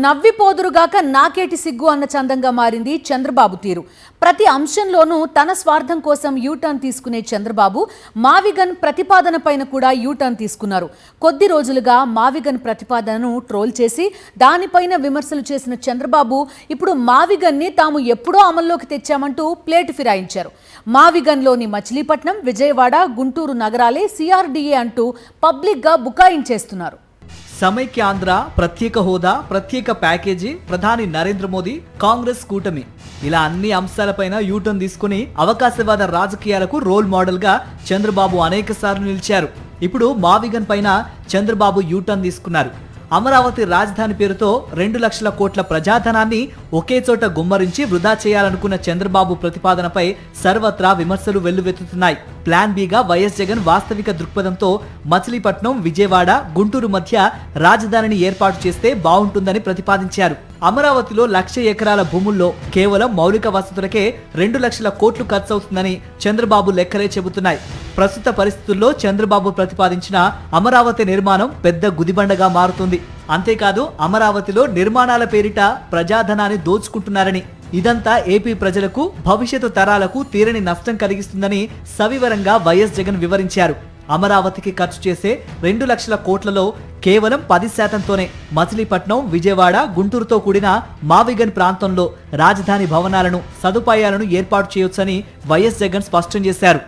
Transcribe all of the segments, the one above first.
నవ్విపోదురుగాక నాకేటి సిగ్గు అన్న చందంగా మారింది చంద్రబాబు తీరు. ప్రతి అంశంలోనూ తన స్వార్థం కోసం యూటర్న్ తీసుకునే చంద్రబాబు మావిగన్ ప్రతిపాదన పైన కూడా యూటర్న్ తీసుకున్నారు. కొద్ది రోజులుగా మావిగన్ ప్రతిపాదనను ట్రోల్ చేసి దానిపైన విమర్శలు చేసిన చంద్రబాబు ఇప్పుడు మావిగన్ని తాము ఎప్పుడో అమల్లోకి తెచ్చామంటూ ప్లేట్ ఫిరాయించారు. మావిగన్లోని మచిలీపట్నం, విజయవాడ, గుంటూరు నగరాలే సిఆర్డీఏ అంటూ పబ్లిక్గా బుకాయించేస్తున్నారు. సమైక్య ఆంధ్ర, ప్రత్యేక హోదా, ప్రత్యేక ప్యాకేజీ, ప్రధాని నరేంద్ర మోదీ, కాంగ్రెస్ కూటమి ఇలా అన్ని అంశాలపైన యూటర్న్ తీసుకుని అవకాశవాద రాజకీయాలకు రోల్ మోడల్ గా చంద్రబాబు అనేకసార్లు నిలిచారు. ఇప్పుడు మావిగన్ పైన చంద్రబాబు యూటర్న్ తీసుకున్నారు. అమరావతి రాజధాని పేరుతో 2 లక్షల కోట్ల ప్రజాధనాన్ని ఒకే చోట గుమ్మరించి వృధా చేయాలనుకున్న చంద్రబాబు ప్రతిపాదనపై సర్వత్రా విమర్శలు వెల్లువెత్తుతున్నాయి. ప్లాన్ బిగా వైఎస్ జగన్ వాస్తవిక దృక్పథంతో మచిలీపట్నం, విజయవాడ, గుంటూరు మధ్య రాజధానిని ఏర్పాటు చేస్తే బాగుంటుందని ప్రతిపాదించారు. అమరావతిలో 1,00,000 ఎకరాల భూముల్లో కేవలం మౌలిక వసతులకే 2 లక్షల కోట్లు ఖర్చవుతుందని చంద్రబాబు లెక్కలే చెబుతున్నాయి. ప్రస్తుత పరిస్థితుల్లో చంద్రబాబు ప్రతిపాదించిన అమరావతి నిర్మాణం పెద్ద గుదిబండగా మారుతుంది. అంతేకాదు అమరావతిలో నిర్మాణాల పేరిట ప్రజాధనాన్ని దోచుకుంటున్నారని, ఇదంతా ఏపీ ప్రజలకు, భవిష్యత్తు తరాలకు తీరని నష్టం కలిగిస్తుందని సవివరంగా వైఎస్ జగన్ వివరించారు. అమరావతికి ఖర్చు చేసే 2 లక్షల కోట్లలో కేవలం 10%తోనే మచిలీపట్నం, విజయవాడ, గుంటూరుతో కూడిన మావిగన్ ప్రాంతంలో రాజధాని భవనాలను, సదుపాయాలను ఏర్పాటు చేయొచ్చని వైఎస్ జగన్ స్పష్టం చేశారు.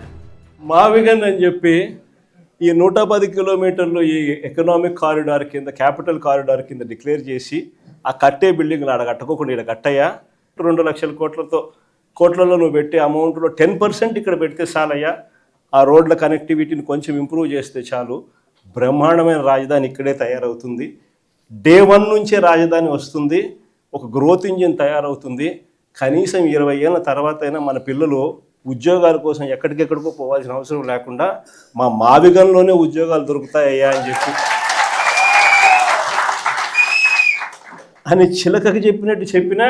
మావిగన్ అని చెప్పి ఈ 110 కిలోమీటర్లు ఈ ఎకనామిక్ కారిడార్ కింద, క్యాపిటల్ కారిడార్ కింద డిక్లేర్ చేసి ఆ కట్టే బిల్డింగ్లు ఆడ కట్టుకోకుండా ఇక్కడ కట్టయ్యా 2 లక్షల కోట్లలో నువ్వు పెట్టే అమౌంట్లో 10% ఇక్కడ పెడితే చాలయ్యా, ఆ రోడ్ల కనెక్టివిటీని కొంచెం ఇంప్రూవ్ చేస్తే చాలు, బ్రహ్మాండమైన రాజధాని ఇక్కడే తయారవుతుంది. డే 1 నుంచే రాజధాని వస్తుంది, ఒక గ్రోత్ ఇంజిన్ తయారవుతుంది. కనీసం 20 ఏళ్ళ తర్వాత అయినా మన పిల్లలు ఉద్యోగాల కోసం ఎక్కడికెక్కడికో పోవాల్సిన అవసరం లేకుండా మా మావిగన్లోనే ఉద్యోగాలు దొరుకుతాయ్యా అని చెప్పి అని చిలకకి చెప్పినట్టు చెప్పినా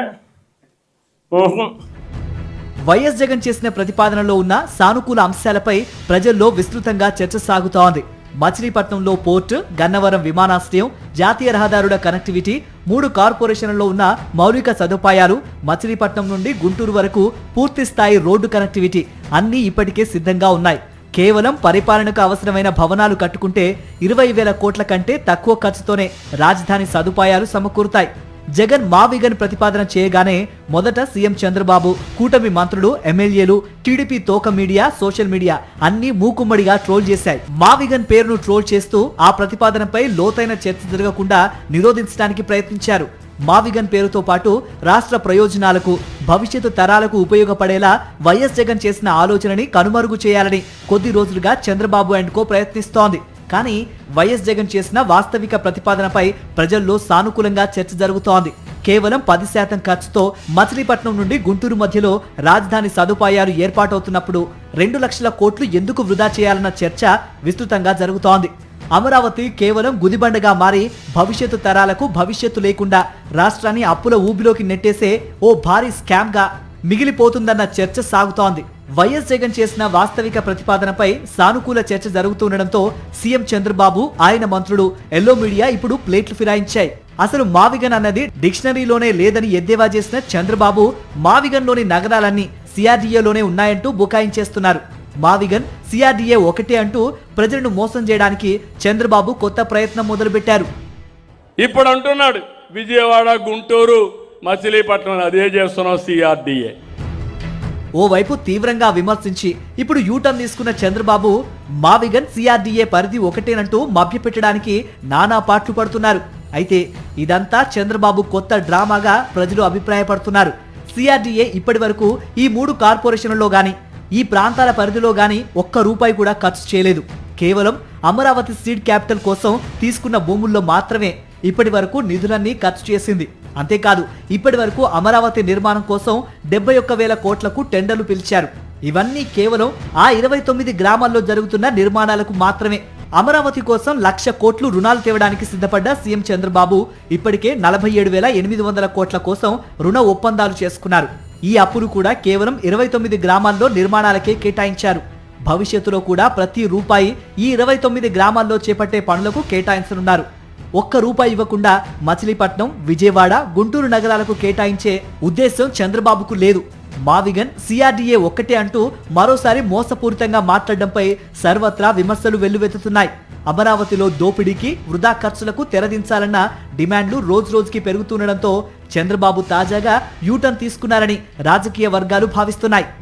వైఎస్ జగన్ చేసిన ప్రతిపాదనలో ఉన్న సానుకూల అంశాలపై ప్రజల్లో విస్తృతంగా చర్చ సాగుతోంది. మచిలీపట్నంలో పోర్టు, గన్నవరం విమానాశ్రయం, జాతీయ రహదారుల కనెక్టివిటీ, 3 కార్పొరేషన్లలో ఉన్న మౌలిక సదుపాయాలు, మచిలీపట్నం నుండి గుంటూరు వరకు పూర్తి స్థాయి రోడ్డు కనెక్టివిటీ అన్నీ ఇప్పటికే సిద్ధంగా ఉన్నాయి. కేవలం పరిపాలనకు అవసరమైన భవనాలు కట్టుకుంటే 20,000 కోట్ల కంటే తక్కువ ఖర్చుతోనే రాజధాని సదుపాయాలు సమకూరుతాయి. జగన్ మావిగన్ ప్రతిపాదన చేయగానే మొదట సీఎం చంద్రబాబు, కూటమి మంత్రులు, ఎమ్మెల్యేలు, టీడీపీ తోక మీడియా, సోషల్ మీడియా అన్ని మూకుమ్మడిగా ట్రోల్ చేశాయి. మావిగన్ పేరును ట్రోల్ చేస్తూ ఆ ప్రతిపాదనపై లోతైన చర్చ జరగకుండా నిరోధించడానికి ప్రయత్నించారు. మావిగన్ పేరుతో పాటు రాష్ట్ర ప్రయోజనాలకు, భవిష్యత్తు తరాలకు ఉపయోగపడేలా వైఎస్ జగన్ చేసిన ఆలోచనని కనుమరుగు చేయాలని కొద్ది రోజులుగా చంద్రబాబు అండ్ కో ప్రయత్నిస్తోంది. కానీ వైఎస్ జగన్ చేసిన వాస్తవిక ప్రతిపాదనపై ప్రజల్లో సానుకూలంగా చర్చ జరుగుతోంది. కేవలం 10% ఖర్చుతో మచిలీపట్నం నుండి గుంటూరు మధ్యలో రాజధాని సదుపాయాలు ఏర్పాటవుతున్నప్పుడు 2 లక్షల కోట్లు ఎందుకు వృధా చేయాలన్న చర్చ విస్తృతంగా జరుగుతోంది. అమరావతి కేవలం గుదిబండగా మారి భవిష్యత్తు తరాలకు భవిష్యత్తు లేకుండా రాష్ట్రాన్ని అప్పుల ఊబిలోకి నెట్టేసే ఓ భారీ స్కామ్ గా మిగిలిపోతుందన్న చర్చ సాగుతోంది. వైఎస్ జగన్ చేసిన వాస్తవిక ప్రతిపాదనపై సానుకూల చర్చ జరుగుతుండటంతో సీఎం చంద్రబాబు, ఆయన మంత్రులు, ఎల్లో మీడియా ఇప్పుడు ప్లేట్లు ఫిరాయించాయి. అసలు మావిగన్ అన్నది డిక్షనరీలోనే లేదని ఎద్దేవా చేసిన చంద్రబాబు మావిగన్లోని నగరాలన్నీ సిఆర్డీఏలోనే ఉన్నాయంటూ బుకాయించేస్తున్నారు. మావిగన్, సిఆర్డీఏ ఒకటే అంటూ ప్రజలను మోసం చేయడానికి చంద్రబాబు కొత్త ప్రయత్నం మొదలుపెట్టారు. ఇప్పుడు అంటున్నాడు విజయవాడ, గుంటూరు, మచిలీపట్నం అదే చేస్తున్నాం సిఆర్డీఏ. ఓవైపు తీవ్రంగా విమర్శించి ఇప్పుడు యూటర్న్ తీసుకున్న చంద్రబాబు మావిగన్, సిఆర్డీఏ పరిధి ఒకటేనంటూ మభ్యపెట్టడానికి నానా పాట్లు పడుతున్నారు. అయితే ఇదంతా చంద్రబాబు కొత్త డ్రామాగా ప్రజలు అభిప్రాయపడుతున్నారు. సిఆర్డీఏ ఇప్పటి వరకు ఈ 3 కార్పొరేషన్లలో గాని, ఈ ప్రాంతాల పరిధిలో గాని ₹1 కూడా ఖర్చు చేయలేదు. కేవలం అమరావతి సీడ్ క్యాపిటల్ కోసం తీసుకున్న భూముల్లో మాత్రమే ఇప్పటి వరకు నిధులన్నీ ఖర్చు చేసింది. అంతేకాదు ఇప్పటి వరకు అమరావతి నిర్మాణం కోసం 71,000 కోట్లకు టెండర్లు పిలిచారు. ఇవన్నీ కేవలం ఆ 29 గ్రామాల్లో జరుగుతున్న నిర్మాణాలకు మాత్రమే. అమరావతి కోసం 1,00,000 కోట్లు రుణాలు తేవడానికి సిద్ధపడ్డ సీఎం చంద్రబాబు ఇప్పటికే 47,800 కోట్ల కోసం రుణ ఒప్పందాలు చేసుకున్నారు. ఈ అప్పులు కూడా కేవలం 29 గ్రామాల్లో నిర్మాణాలకే కేటాయించారు. భవిష్యత్తులో కూడా ప్రతి రూపాయి ఈ 29 గ్రామాల్లో చేపట్టే పనులకు కేటాయించనున్నారు. ఒక్క రూపాయి ఇవ్వకుండా మచిలీపట్నం, విజయవాడ, గుంటూరు నగరాలకు కేటాయించే ఉద్దేశం చంద్రబాబుకు లేదు. మావిగన్, సిఆర్డీఏ ఒక్కటే అంటూ మరోసారి మోసపూరితంగా మాట్లాడడంపై సర్వత్రా విమర్శలు వెల్లువెత్తుతున్నాయి. అమరావతిలో దోపిడీకి, వృధా ఖర్చులకు తెరదించాలన్న డిమాండ్లు రోజురోజుకి పెరుగుతుండడంతో చంద్రబాబు తాజాగా యూటర్న్ తీసుకున్నారని రాజకీయ వర్గాలు భావిస్తున్నాయి.